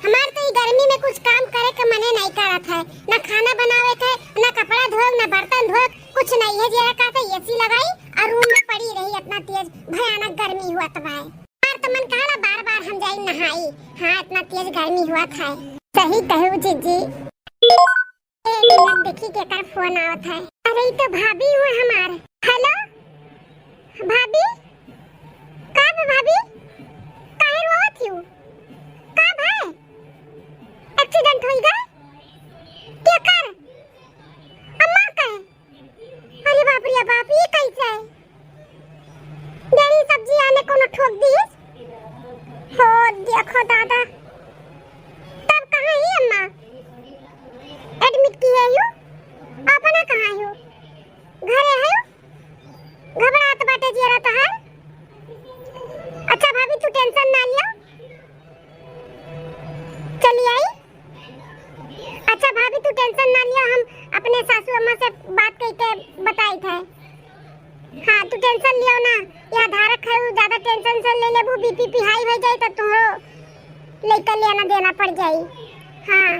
हमार तो ये गर्मी में कुछ काम करे का मने नहीं करत है, ना खाना बनावे थे, ना कपड़ा धोए, ना बर्तन धोए, कुछ नहीं है। जरा का तो एसी लगाई और रूम में पड़ी रही, इतना तेज भयानक गर्मी हुआ तब है। यार तो मन कहा बार-बार हम जाई नहाई। हां इतना तेज गर्मी हुआ था। सही कहू जीजी। एक मिनट देखी के कर फोन आवत है। अरे ये तो भाभी हुआ हमार। हेलो भाभी, का भाभी काहे रोत हो? का भाई एक्सीडेंट हो गया? क्या कर अम्मा का? अरे बाप रे बाप, ये कैसे है? डेरी सब्जी आने को न ठोक दी हो, देखो दादा। तब कहाँ है अम्मा? एडमिट की है यू? अपना कहाँ है? घरे है? घबराहट बाटे जरा तो है। अच्छा भाभी तू टेंशन ना लियो, चली आई। अच्छा भाभी तू टेंशन ना लियो, हम अपने सासू अम्मा से बात करके बताई थे। हाँ तू टेंशन लियो ना, यह धारक है ज्यादा टेंशन से ले लेबू बीपी हाई हो जाए तो तुहरो लेकर लेना देना पड़ जाई। हाँ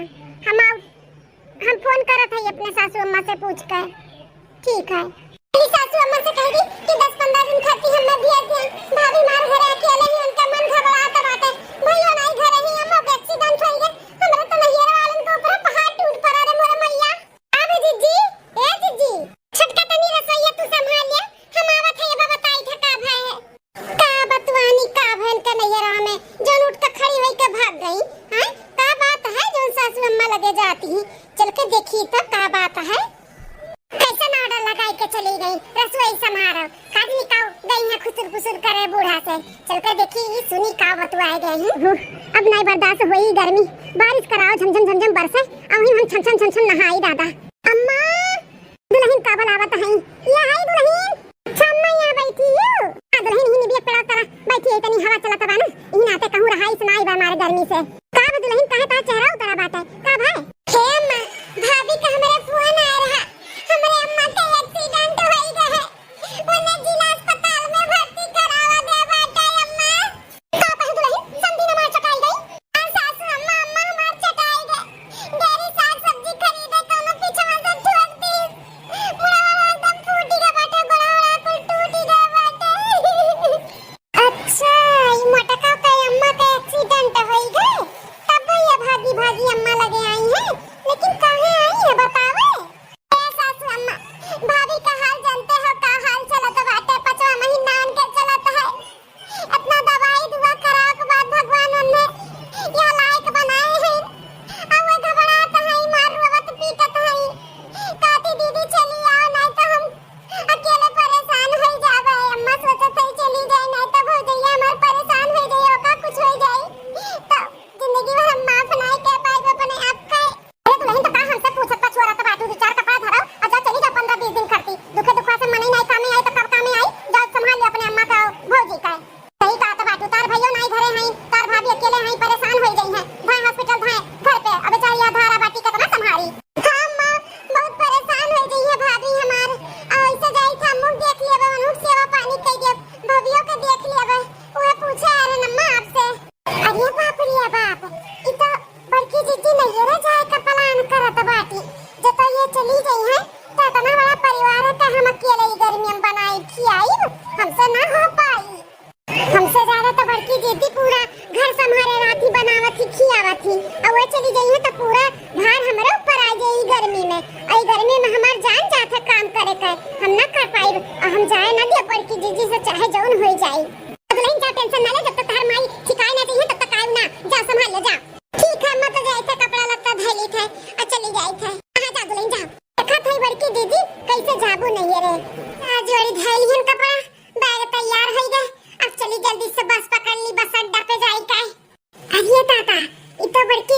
हम फोन करत है अपने सासू अम्मा से पूछ कर। ठीक है सासू अम्मा से कह दी कि 10-15 दिन खाती हमें भेज दे। भाभी मार घर अकेले ही, उनका मन घबराता बाटे। भैया नहीं घर ही, हम एक्सीडेंट हो गए। हमरा तो नहियर वालन के ऊपर पहाड़ टूट पड़ा रे मोरे मैया। अबे जीजी, ए जीजी, छटका तनी रसोईया तू संभाल ले, हम आवत है। ये बताई था का भाई है का बतवानी का भन के नहियर में जन उठ के खड़ी होई के भाग गई। हां का बात है जो सासू अम्मा लगे जाती है? चल के देखी तो का बात है। कैसा ऑर्डर लगाई के चली गई रसोई संभारो, काजनी काऊ गई है खुसुर करे बूढ़ा से। चलकर देखी सुनी का बतवाए गए हैं। अब नहीं बर्दाश्त हुई गर्मी, बारिश कराओ झमझम बरसे, अब हम छन नहाई दादा। अम्मा दुल्हन का बुलावत है, ये है दुल्हन। अच्छा अम्मा यहाँ बैठी हो? हां दुल्हन ही निबिया पेड़ा तरह बैठी है, तनी हवा चलत बा ना, ई नाते कहूं रहाई सुनाई बा मारे गर्मी से। का दुल्हन कहे ता चेहरा उतरा बाटे का भाई? हे अम्मा भाभी का हमारे फोन आ रहा, हमारे अम्मा का एक्सीडेंट हो गया है, उन्हें जिला अस्पताल में भर्ती करावा दे बाटे अम्मा। का पहले दुल्हन समझी न मार चटाई गई। सासू अम्मा हमार चटाई गए। डेरी साग सब्जी खरीदे कोनो पीछवा से ठोक दी, मुड़ा एकदम फूटी गया बाटे, गोड़ा कुल टूटी गया बाटे। अच्छा ये मोटका का अम्मा का एक्सीडेंट हो गया, तब ये भागी अम्मा लगे आई है। लेकिन कहां आई है बतावे? भाभी का हाल जानते हो, का हाल चलत बाटे, 5वां महीना के चलत है। अपना दवाई दुआ करा के बाद भगवान ने यह लायक बनाए हैं। अब वो घबरात है, मार रोवत पीटत है। कहती दीदी चली आओ, नहीं तो हम अकेले परेशान हो जावे। अम्मा सोचत है चली जाए, नहीं तो भौजैया हमार परेशान हो जाए, ओका कुछ हो जाए तो जिंदगी में हम माफ नहीं कर पाए अपने आप का। अरे तू नहीं तो का हमसे पूछत छोरा तो बाटू विचार कपड़ा धरो, अच्छा चली जा 15-20 दिन करती। दुखे दुखा से मने नहीं कामे आई तो कब कामे आई? जाओ संभाल ले अपने अम्मा का भौजी का। सही कहा तो बाटू, तार भैया नहीं घरे हैं, तार भाभी अकेले हैं, परेशान हो गई हैं। भाई हॉस्पिटल भाई घर पे, अब बेचारी या धारा बाटी का ना संभाली। हां मां बहुत परेशान हो गई है भाभी हमार। ऐसे जाई था मुंह देख लिया, अनुप सेवा पानी कह दे, भवियों के देख लिया। ओए पूछे अरे नम्मा आपसे। अरे बाप रे बाप, ई तो बड़की जीजी नहीं रे जाए का प्लान करत बाटी। जब तो ये चली गई है तो इतना बड़ा परिवार है, तो हम अकेले ही गर्मी में बनाई खियाई, हमसे ना हो पाई। हमसे ज्यादा तो बड़की दीदी पूरा घर संभाले राती बनावत थी खियावत थी, और वो चली गई है तो पूरा भार हमारे ऊपर आ गई गर्मी में। आई गर्मी में हमार जान जाता काम करे का, हम ना कर पाई। हम जाए ना दे बड़की दीदी से चाहे जौन हो जाए। अगले जा टेंशन ना ले, जब तक तार माई ठिकाई ना चाहिए तब तक आऊ ना, जा संभाल ले जा। ठीक है मत जाए थे, कपड़ा लत्ता धैली थे और चली जाई थे। आ जा दुल्हन जा। देखा थई बड़की दीदी कैसे जाबू नहीं रे, आज जोड़ी धैलियन कपड़ा बैग तैयार हो गए। अब चली जल्दी से बस पकड़ ली, बस अड्डा पे जाई का। अरे ताता ई तो बड़की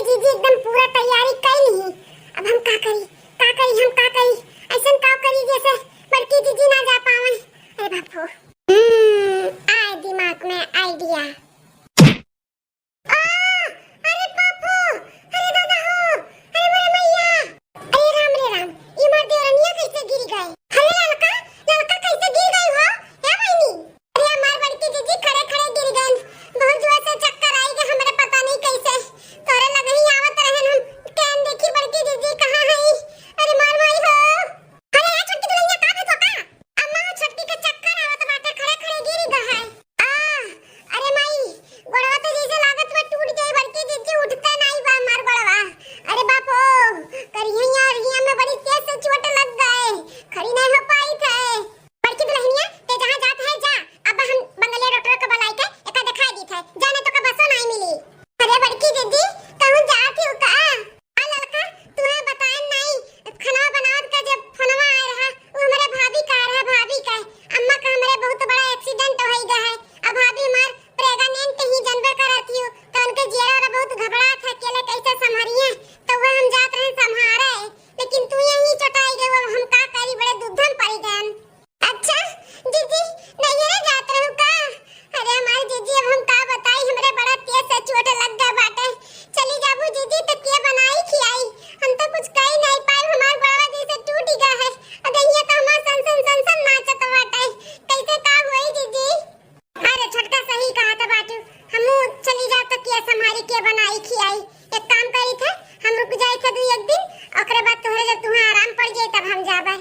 के बनाई खियाई। एक काम करी थे, हम रुक जाई थे 2-1 दिन, ओकरे बाद तोहरे जब तुम्हें आराम पड़ जाए तब हम जाबे।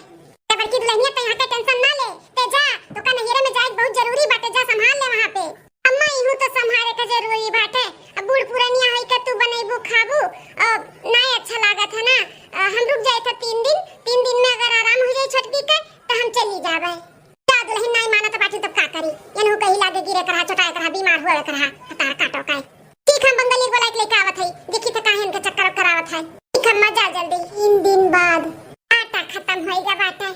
ते बड़की दुल्हनिया ते यहाँ के टेंशन ना ले, ते जा तो का नहिरे में जाए बहुत जरूरी बाटे, जा संभाल ले वहाँ पे। अम्मा इहू तो संभाले का जरूरी बाटे, अब बूढ़ पुरानिया होई के तू बनैबू खाबू नहीं अच्छा लागत है ना। हम रुक जाए थे 3 दिन में अगर आराम हो जाए छोटकी के तो हम चली जाबे। जा दुल्हन नहीं माना तो बाटी तब का करी, यनु कहीं लागे गिरे करहा चटाए करहा बीमार होए करहा हतार काटो काय। ठीक हम बंगली बोला के लेके आवत है, देखी त काहे इनके चक्कर करावत है। ठीक हम मजा जल्दी 3 दिन बाद आटा खत्म होएगा बाटे,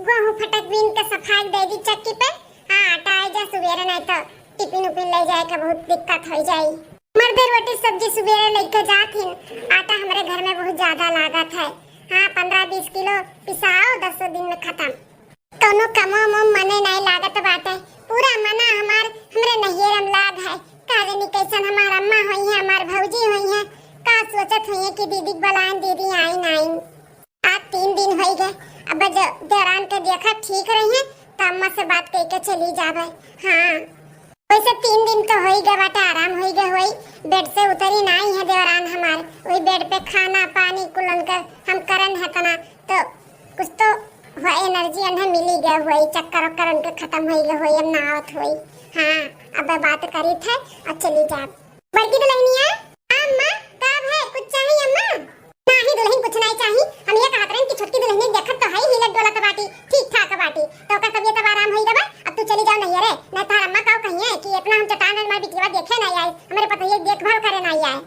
गेहूं फटक बीन के सफाई दे दी चक्की पे। हां आटा आ जा सुबेरे नहीं तो टिफिन उपिन ले जाए का बहुत दिक्कत हो जाई। मर्दे रोटी सब्जी सुबेरे लेके जाथिन, आटा हमारे घर में बहुत ज्यादा लागत है। हां 15-20 किलो पिसाओ 10 दिन में खत्म। कोनो कमो मने नहीं लागत बाटे, पूरा मना हमरे नहियर में लाग है। काजनी कैसन हमार अम्मा होई है, हमार भौजी होई है, का सोचत होई है कि दीदी बुलाएं, दीदी आई नहीं। आज 3 दिन हो गए, अब दौरान के देखा ठीक रही है तो अम्मा से बात करके चली जाबे। हाँ वैसे 3 दिन तो हो ही गए बाटे, आराम हो गए होई, बेड से उतरी नहीं है दौरान हमार, वही बेड पे खाना पानी कुलन कर हम करन है तना तो कुछ तो वो एनर्जी अन्हें मिली गए हुई, चक्कर वक्कर उनके खत्म हो गए हुई, अब नावत हुई। हाँ अब बात करी थे अब चली जा। बड़की दुल्हनिया अम्मा कब है, कुछ चाहिए अम्मा? नहीं दुल्हन कुछ नहीं चाहिए, हम ये कहत रहे कि छोटकी दुल्हन देखत तो है हिलत डोलत बाटी, ठीक ठाक बाटी, तो का तबीयत अब आराम होई गबा, अब तू चली जाओ नहीं रे, नहीं तार अम्मा का कहिए कि इतना हम चटान में बिटिया देखे नहीं आए, हमारे पता ये देखभाल करे नहीं आए।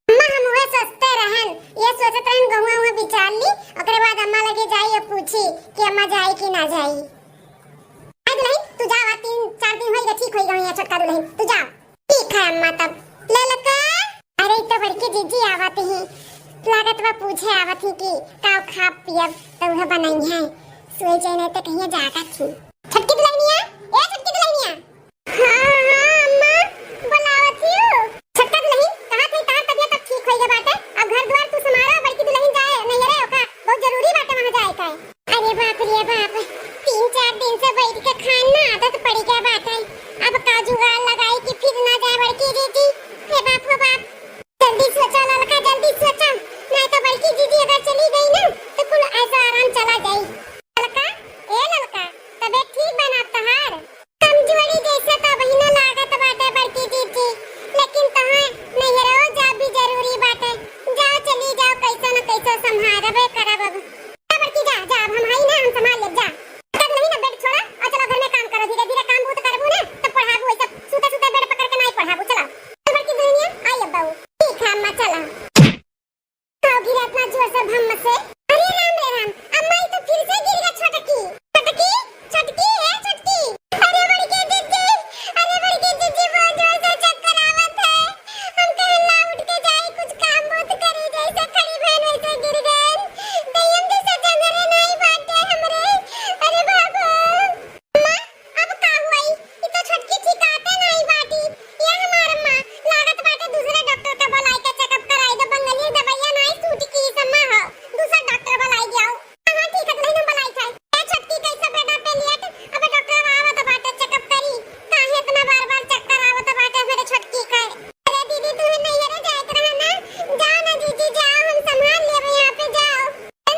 अम्मा हम वह सोचते रहन, ये सोचत रहन गहुआ हुआ बिचार ली, ओकरे बाद अम्मा लगे जाई और पूछी कि अम्मा जाई कि ना जाई। आई दुल्हन तू जा, 3-4 दिन होई गए ठीक होई गई है छोटका दुल्हन, तू जा। ठीक है अम्मा तब ले लका। अरे तो बड़की जीजी आवत ही लागत बा पूछे आवत ही कि का खा पियब तो वह बनाई है, सोई जाने तो कहीं जाता थी। छोटकी दुल्हनिया ए छोटकी दुल्हनिया। हां अम्मा बुलावत ही हो। छोटका दुल्हन कहां थी, तार तबीयत अब ठीक होई गई बाटे, अब घर द्वार तू संभाला, बड़की दुल्हन जाए नहीं रे ओका बहुत जरूरी बाटे वहां जाए का। अरे बाप रे बाप 3-4 दिन से बैठ के खाना आदत पड़ी गया बाटे, अब काजू गाल लगाई कि फिर ना जाए बड़की जीजी। हे बाप हो बाप जल्दी सोचो ललका जल्दी सोचो, नहीं तो बड़की जीजी अगर चली गई ना तो कुल ऐसा आराम चला जाए। ललका ए ललका तबीयत ठीक बना तहार, कमजोरी जैसे तो बहिना लागत बाटे बड़की जीजी, लेकिन तहां नहीं रहो जा भी जरूरी बाटे, जाओ चली जाओ कैसे न कैसे संभालबे करब। अब बड़की जा जा अब हम हई ना हम संभाल ले जा। तब नहीं ना बेड छोड़ा और चलो घर में काम करो, धीरे धीरे काम बहुत करबू ना तब पढ़ाबू, ऐसा सूते सूते बेड पकड़ के नहीं पढ़ाबू। चलो तो बड़की दुनिया आई अब बाऊ। ठीक है अम्मा चलो। तो गिरा इतना जोर से भम से, अरे राम रे राम अम्मा ये तो फिर से गिर गया छोटकी छोटकी छोटकी है छोटकी। अरे बड़की जीजी बहुत जोर से चक्कर आवत है, हम कहीं ना उठ के जाए कुछ काम बहुत करे जैसे खड़ी बहन वैसे गिर गए, दयम जैसा जंगरे नहीं बाटे हमरे। अरे बाबा अम्मा अब का हुई, ये तो छोटकी ठिकाते नहीं बाटी, ये हमार अम्मा लागत बाटे दूसरे डॉक्टर का बुलाई के चेकअप कराई दो, बंगली दवाइयां नहीं सूट की सम्मा हो, दूसरा डॉक्टर बुलाई जाओ। हां ठीक है नहीं बुलाई था ए छोटकी कैसे बेटा पे लिया अब डॉक्टर आवत बाटे चेकअप करी, काहे इतना बार-बार चक्कर आवत बाटे मेरे छोटकी का। अरे दीदी तू नहीं रे जात रहा ना, जाओ ना दीदी जाओ हम संभाल लेबे यहां पे जाओ।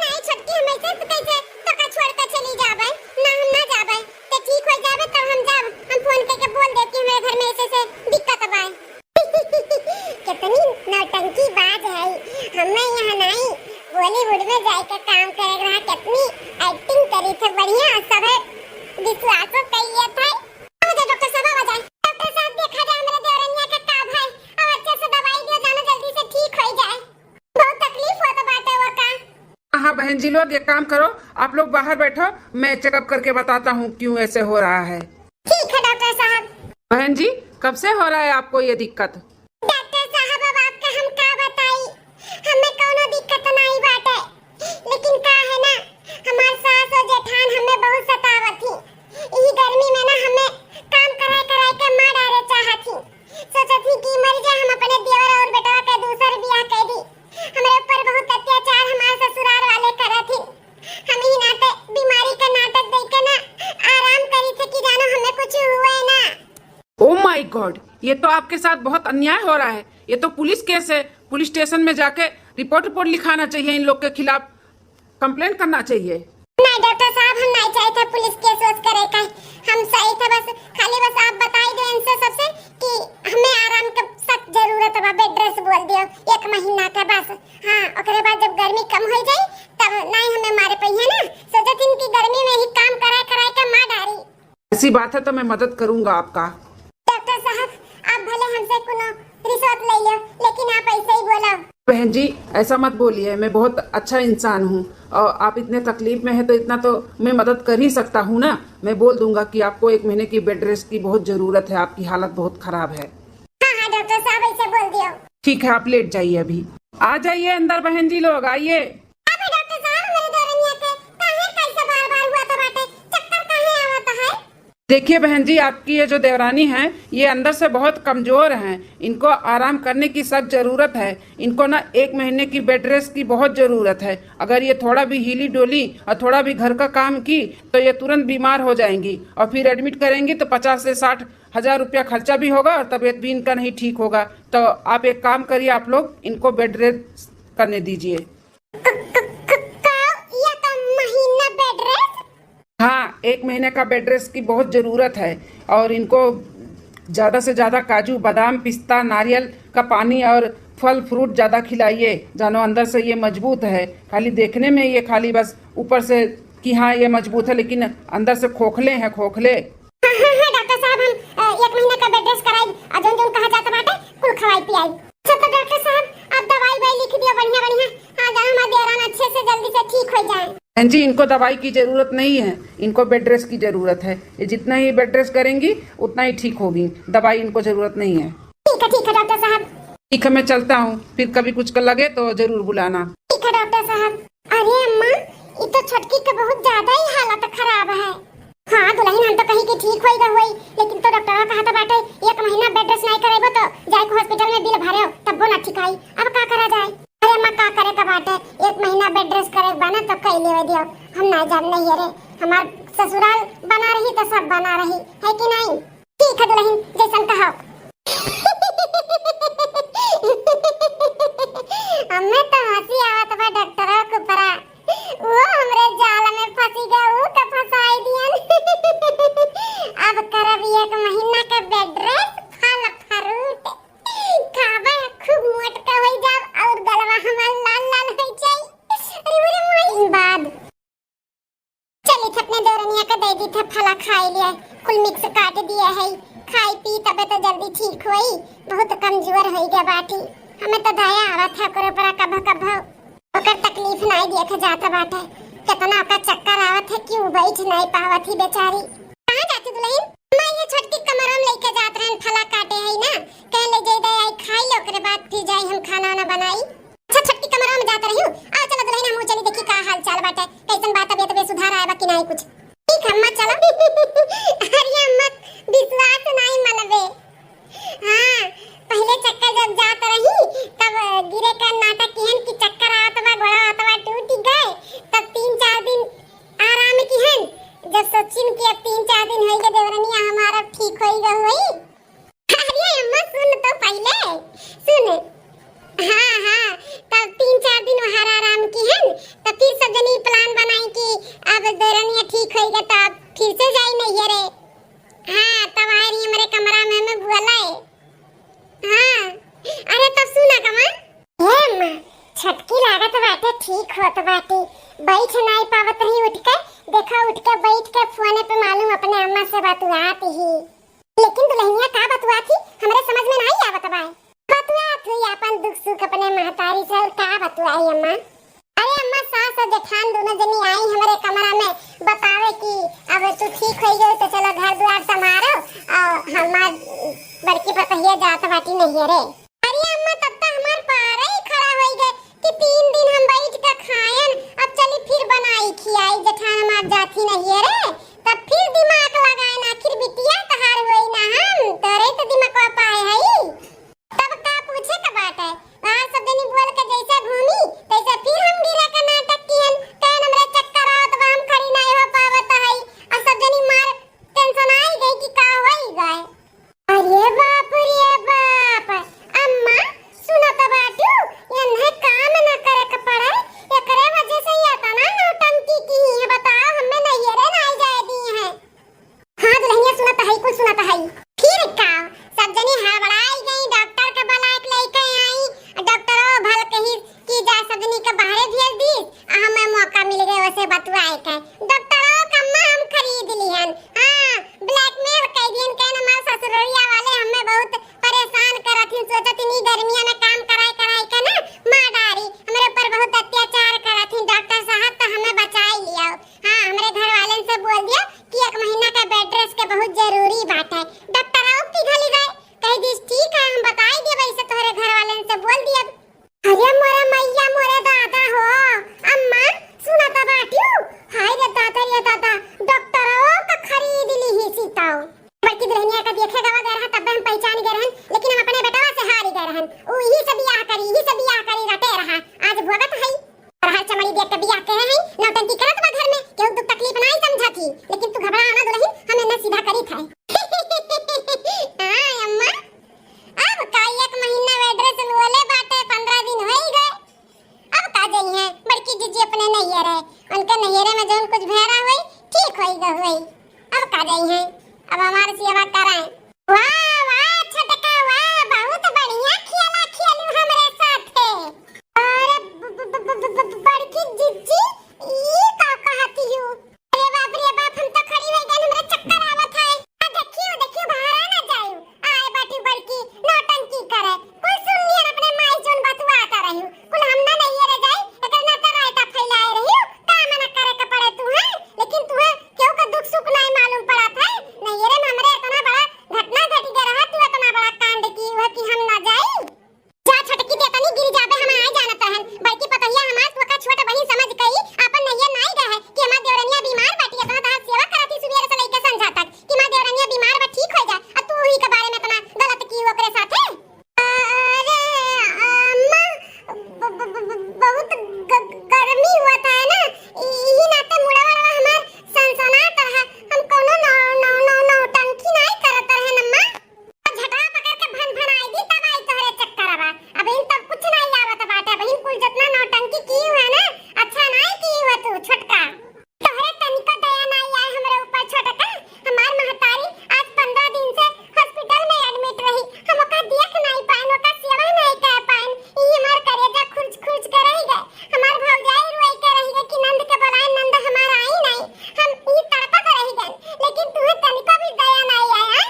नहीं छोटकी हम ऐसे तो कैसे तो का छोड़ के चली जाबे ना, हम ना जाबे तो ठीक हो जाबे तब हम जाब, हम फोन करके बोल दे कि मेरे घर में ऐसे दिक्कत बा। कितनी नौटंकी बात है, हमें यहाँ नहीं बॉलीवुड में जाके काम करे रहा, कितनी एक्टिंग करी थे बढ़िया, सब विश्वासो कइए थे। मुझे डॉक्टर साहब आ जाए, डॉक्टर साहब देखा जाए मेरे देवरनिया का का है और अच्छे से दवाई दियो जानो जल्दी से ठीक हो जाए, बहुत तकलीफ होत बाटे वो का। हाँ बहन जी लोग एक काम करो, आप लोग बाहर बैठो, मैं चेकअप करके बताता हूँ क्यों ऐसे हो रहा है। ठीक है डॉक्टर साहब। बहन जी कब से हो रहा है आपको ये दिक्कत? डॉक्टर साहब अब आपका हम का बताई, हमें कोनो दिक्कत नहीं बाटे, लेकिन का है ना हमार सास और जेठान हमें बहुत सतावत थी, ई गर्मी में ना हमें काम कराए कराए के मार डाले चाहत थी, सोचत थी कि मर जा हम अपने देवर और बेटा के दूसर बियाह कर दी, हमारे ऊपर बहुत अत्याचार हमारे ससुराल वाले करत थी, हम ही नाटक बीमारी का नाटक देख के ना आराम करी थे कि जानो हमें कुछ हुए ना। ओह माय गॉड ये तो आपके साथ बहुत अन्याय हो रहा है। ये तो पुलिस केस है। पुलिस स्टेशन में जाके रिपोर्ट लिखाना चाहिए, इन लोग के खिलाफ कंप्लेंट करना चाहिए। नहीं डॉक्टर साहब, हम नहीं चाहते पुलिस केस वोस करे का। हम सही थे, बस खाली बस आप बताई दो इनसे सबसे कि हमें आराम का सख्त जरूरत है। बेड रेस्ट बोल दियो 1 महीना का बस। हाँ, ओकरे बाद जब गर्मी कम हो जाए तब नहीं हमें मारे पहिए ना। सोचत इनकी गर्मी में ही काम कराए कराए के मार डारी। ऐसी बात है तो मैं मदद करूंगा आपका। डॉक्टर साहब, आप भले हमसे कोनो रिश्वत ले लो, लेकिन आप ऐसे ही बोलो। बहन जी, ऐसा मत बोलिए। मैं बहुत अच्छा इंसान हूँ और आप इतने तकलीफ में है तो इतना तो मैं मदद कर ही सकता हूँ ना। मैं बोल दूंगा कि आपको 1 महीने की बेड रेस्ट की बहुत जरूरत है, आपकी हालत बहुत खराब है। हाँ हाँ डॉक्टर साहब, ऐसे बोल दियो। ठीक है, आप लेट जाइए। अभी आ जाइए अंदर बहन जी, लोग आइए। अबे डॉक्टर साहब, मेरे दौरनिया के काहे कैसे बार-बार हुआ तो बाटे, चक्कर काहे आवत है? देखिए बहन जी, आपकी ये जो देवरानी है ये अंदर से बहुत कमजोर हैं। इनको आराम करने की सख्त जरूरत है। इनको ना 1 महीने की बेड रेस्ट की बहुत जरूरत है। अगर ये थोड़ा भी हिली डोली और थोड़ा भी घर का काम की तो ये तुरंत बीमार हो जाएंगी और फिर एडमिट करेंगी तो 50 से 60 हजार रुपया खर्चा भी होगा और तबीयत भी इनका नहीं ठीक होगा। तो आप एक काम करिए, आप लोग इनको बेड रेस्ट करने दीजिए। हाँ, 1 महीने का बेड रेस्ट की बहुत जरूरत है और इनको ज्यादा से ज्यादा काजू बादाम पिस्ता नारियल का पानी और फल फ्रूट ज्यादा खिलाइए। जानो अंदर से ये मजबूत है। खाली देखने में ये खाली बस ऊपर से कि हाँ ये मजबूत है, लेकिन अंदर से खोखले हैं, खोखले। हाँ डॉक्टर साहब, हम 1 महीने का बेड रेस्ट कराई और जोन कहा जाता बाटे कुल खवाई पियाई। अच्छा तो डॉक्टर साहब, आप दवाई लिख दियो बढ़िया बढ़िया। हाँ, जहाँ हमारे देवरान अच्छे से जल्दी से ठीक हो जाए। बहन जी, इनको दवाई की जरूरत नहीं है, इनको बेड रेस्ट की जरूरत है। ये जितना ही बेड रेस्ट करेंगी उतना ही ठीक होगी। दवाई इनको जरूरत नहीं है। ठीक है डॉक्टर साहब। ठीक है, मैं चलता हूँ। फिर कभी कुछ कर लगे तो जरूर बुलाना। ठीक है डॉक्टर साहब। अरे अम्मा, ये तो छटकी का बहुत ज्यादा ही हालत खराब है। हाँ दुल्हन, हम तो कहीं की ठीक होई गई, लेकिन तो डॉक्टर कहा था बाटे 1 महीना बेड रेस्ट नहीं करेबो तो जाए को हॉस्पिटल में बिल भरे तब वो ना ठीक आई। अब का करा जाए? अरे अम्मा, का करे का बाटे 1 महीना बेड रेस्ट करे बना तो कई ले दियो। हम ना जान नहीं रे, हमार ससुराल बना रही तो सब बना रही है कि नहीं। ठीक है दुल्हन, जैसन कहो। हमें तो हंसी आवत बा डॉक्टर को परा। वो हमरे जाल में फंसी गए, वो का फंसाई दियन। अब करब 1 महीना का बेड रेस्ट, फल फ्रूट खाबा, खूब मोटका हो जाब और गलवा हमार लाल लाल हो जाई। अरे मोरे बाद चली थे अपने दौरनिया का दे दी थे फला खाई लिया, कुल मिक्स काट दिया है। खाई पी तबे तो जल्दी ठीक होई। बहुत कमजोर हो गया बाटी। हमें तो दया आवत है करे पर कभ ओकर तकलीफ नहीं देख जाता बाटे। कितना ओकर चक्कर आवत है कि बैठ नहीं पावत ही बेचारी। कहां जाती दुल्हन? मैं ये छोटकी कमरा में लेके जात रहन, फला काटे है ना, कह ले जे दे आई खाई लो, ओकरे बाद फिर जाई हम खाना ना बनाई। अच्छा छोटकी कमरा में जात रही हूं। आ चलो दुल्हन, हम चली देखी का हाल चाल बाटे, कैसन बात तबीयत सुधार आएबा कि नहीं कुछ। ठीक है अम्मा, चलो। अरे अम्मा, विश्वास नहीं मनबे। हां, पहले चक्कर जब जात रही तब गिरे का नाटक किहन की चक्कर आवत बा, गोड़ा आवत बा, टूट गए। तब 3-4 दिन आराम किहन। जब सोचिन कि अब 3-4 दिन होई गए देवरनिया हमारा ठीक होई गई। अरे अम्मा सुन तो पहले सुन। हाँ, तब 3-4 दिन वहां आराम किहन। तब फिर सब जनी प्लान बनाई कि अब देवरनिया ठीक होई गए तब फिर से जाई नहीं रे। हाँ, तब आ रही हमारे कमरा में मैं बुलाए। हाँ, अरे तब सुना कमर। हे अम्मा, छटकी लागत बाटे ठीक होत बाटी। बैठ नहीं पावत रही उठ के, देखा उठ के बैठ के फोन पे मालूम अपने अम्मा से बतुआत ही। लेकिन दुल्हनिया का बतुआत थी हमरे समझ में नहीं आवत बा। बतुआत हुई अपन दुख सुख अपने महतारी से, का बतुआई अम्मा? अरे अम्मा, सास और जेठान दोनों जनी आई हमारे कमरा में बतावे कि अब तू ठीक हो गई तो चलो घर द्वार संभालो और हमार बड़की पतहिया जात बाटी नहीं रे। अरे अम्मा, तब तक हमार पारा ही खड़ा हो गए कि 3 दिन हम बैठ के खायन, अब चली फिर बनाई खियाई। जेठान हमार जाती नहीं रे, तब फिर दिमाग लगाए ना, आखिर बिटिया तहार होई ना, हम तोरे तो दिमाग पाए है। तब का पूछे का बात है? वहां सब जनी बोल के जैसे घूमी तैसे फिर हम गिरे का नाटक कियन। कहन हमरे चक्कर आवत बा, हम खड़ी नहीं हो पावत है और सब जनी मार टेंशन आई गई कि का होई गए। अरे बाप रे नहिरे में जौन कुछ भेरा हुई ठीक होई ग हुई। अब का जाई है, अब हमारे सेवा कराएं। वाह वाह छटका वाह, बहुत बढ़िया खेला खेलू हमरे साथे। अरे बड़की जिज्जी ई का कहती हूँ? अरे बाप रे बाप, हम तो खड़ी हो गए, हमरे चक्कर आवत है। देखियो देखियो बाहर ना जाऊ, आए बाटी बड़की नौटंकी करे। कुल सुनिए अपने माई जोन बतवा कर रही हूँ, कुल हम ना नहीं रे जाई, एकर ना तो रायता फैलाए रही हूँ। का मना करे के पड़े तू है, लेकिन तू है क्यों का दुख सुख नहीं मालूम पड़त है। नहीं रे हमरे इतना बड़ा घटना घट गया रहा, तू इतना बड़ा कांड की हुआ कि हम ना जाई। जा छटकी देता नहीं गिर जाबे, हम आए जानत रहन। बड़की पतैया हमार तो का छोटा बहन समझ गई, अपन नहीं नहीं रहे कि हमार देवरनिया बीमार बाटी, इतना दास सेवा करती सुबह से लेके संझा तक कि मां देवरनिया बीमार बा ठीक हो जा, और तू ही के बारे में इतना गलत की ओकरे साथे। अरे अम्मा बहुत गर्मी हुआ था ना, ई नाते मुड़वा हमार सनसनात रहा। हम कोनो नो टंकी नहीं करत रहन अम्मा। झटवा पकड़ के भन भन आई दी तब आई तोहरे चक्कर बा। अब इन तब कुछ नहीं आवत बाटे बहिन, कुल जितना नौटंकी की हुआ ना अच्छा नहीं की हुआ तू छोटका। तोहरे तनिको दया नहीं आए हमरे ऊपर छोटका। हमार महतारी आज 15 दिन से हॉस्पिटल में एडमिट रही, हम ओका देख नहीं पाइन, ओका सेवा नहीं कर पाइन। ई हमार करेजा खुर्च खुर्च के रह गए। हमार भौजाई रोई के रह गए कि नंद के बुलाए, नंद हमार आई नहीं। हम ई तड़पा के रह गए, लेकिन तू तनिको भी दया नहीं आया।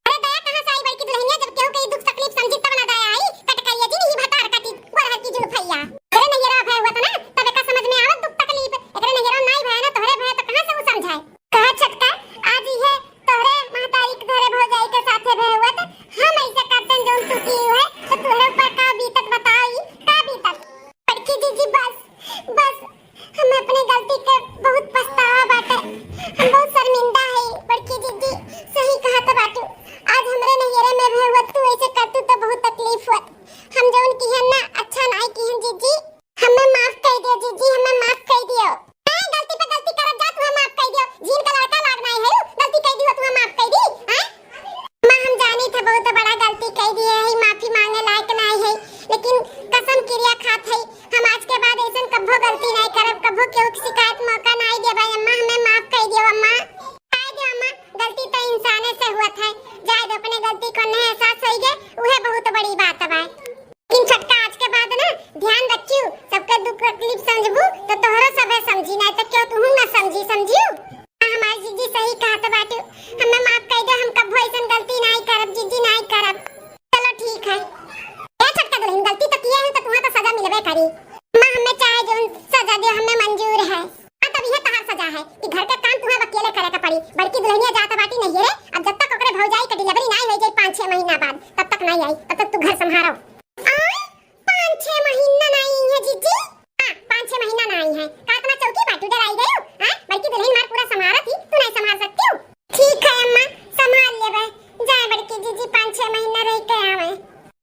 अरे दया कहां से आई बड़की दुल्हनिया, जब केहू के दुख तकलीफ समझी तब ना दया आई। कटकैया जी नहीं भतार कटी गोरहर की जुल्फैया। अरे नहिरा भय हुआ था ना, तब का समझ में आवत दुख तकलीफ। एकरे नहिरा नहीं भय ना तोहरे भय, तो कहां से वो समझाए। कहा छटका आज ये तोहरे महतारी के घरे भौजाई के साथे भय हुआ, तो हम ऐसे करतन जोन तू की है, तो तोहरे ऊपर का बीतत बताई का बीतत। बड़की जीजी बस हम अपनी गलती के बहुत पछतावा बाटे, हम बहुत शर्मिंदा है। बड़की जीजी सही कहा तो बाटू, आज हमरे नहिरे में भय हुआ, तू ऐसे करतू तो बहुत तकलीफ हुआ। हम जोन की है ना अच्छा नहीं की है जीजी, हमें माफ कर दियो जीजी, हमें माफ कर दियो। हां गलती पे गलती करत जा, तू हम माफ कर दियो। जीन का लड़का लागना है, गलती कर दियो तू हम माफ कर दी। हां मां हम जानी थे बहुत बड़ा गलती कर दी है, माफी मांगे लायक नहीं है, लेकिन कसम क्रिया खात है हम आज के बाद ऐसन कभो गलती नहीं करब, कभो केहू की शिकायत मौका नहीं देबे। अम्मा हमें माफ कर दियो अम्मा। कह दो अम्मा, गलती तो इंसाने से हुआ है, जाए दो अपने गलती को नहीं एहसास होई गए, वह बहुत बड़ी बात है। लेकिन छटका आज के बाद ना ध्यान रखियो, सबके दुख तकलीफ समझबू तो तोहरो सबे समझी, नहीं तो क्यों तू ना समझी समझियो। हमारी जीजी सही कहा तो बाटू, हमें माफ कर दो, हम कभो ऐसन गलती नहीं करब जीजी, नहीं करब। चलो ठीक है। ए छटका दुल्हन गलती तो किए हैं तो तुम्हें तो सजा मिलबे करी। मां हमें चाहे जो सजा दे हमें मंजूर है। तब यह तहार सजा है कि घर का काम तुम्हें अकेले करे का पड़ी। बड़की दुल्हनिया जाता बाटी नहीं रे, अब जब तक ओकरे भौजाई के डिलीवरी नहीं हो जाए 5-6 महीना बाद, तब तक नहीं आई, तब तक तू घर संभालो। 5-6 महीना नहीं है जीजी? हां 5-6 महीना नहीं है। का इतना चौकी बाटू डराई गयो? हां बड़की दुल्हन मार पूरा संभालत ही, तू नहीं संभाल सकती हो? ठीक है अम्मा संभाल लेबे, जाए बड़की जीजी 5-6 महीना रह के आवे।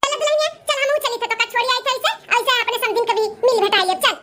चल दुल्हनिया चल, हम चली थे तो का छोड़ी आई थे, ऐसे अपने समझिन कभी मिल भेटाइए। चल